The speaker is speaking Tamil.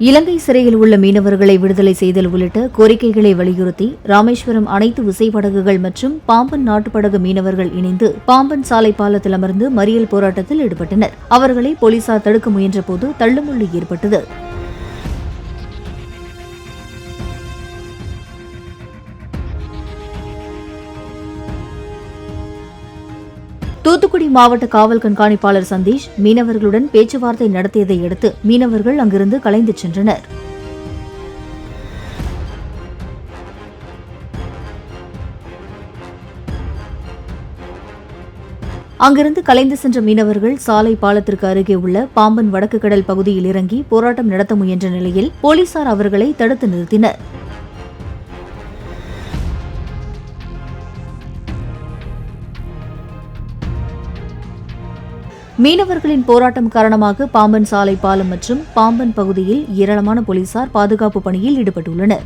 இலங்கை சிறையில் உள்ள மீனவர்களை விடுதலை செய்தல் உள்ளிட்ட கோரிக்கைகளை வலியுறுத்தி ராமேஸ்வரம் அனைத்து விசைப்படகுகள் மற்றும் பாம்பன் நாட்டுப்படகு மீனவர்கள் இணைந்து பாம்பன் சாலை பாலத்தில் அமர்ந்து மறியல் போராட்டத்தில் ஈடுபட்டனர். அவர்களை போலீசார் தடுக்க முயன்றபோது தள்ளுமுள்ளு ஏற்பட்டது. தூத்துக்குடி மாவட்ட காவல் கண்காணிப்பாளர் சந்தீஷ் மீனவர்களுடன் பேச்சுவார்த்தை நடத்தியதை அடுத்து மீனவர்கள் அங்கிருந்து கலைந்து சென்றனர். அங்கிருந்து கலைந்து சென்ற மீனவர்கள் சாலை பாலத்திற்கு அருகே உள்ள பாம்பன் வடக்கு கடல் பகுதியில் இறங்கி போராட்டம் நடத்த முயன்ற நிலையில் போலீசார் அவர்களை தடுத்து நிறுத்தினர். மீனவர்களின் போராட்டம் காரணமாக பாம்பன் சாலை பாலம் மற்றும் பாம்பன் பகுதியில் ஏராளமான போலீசார் பாதுகாப்பு பணியில் ஈடுபட்டுள்ளனர்.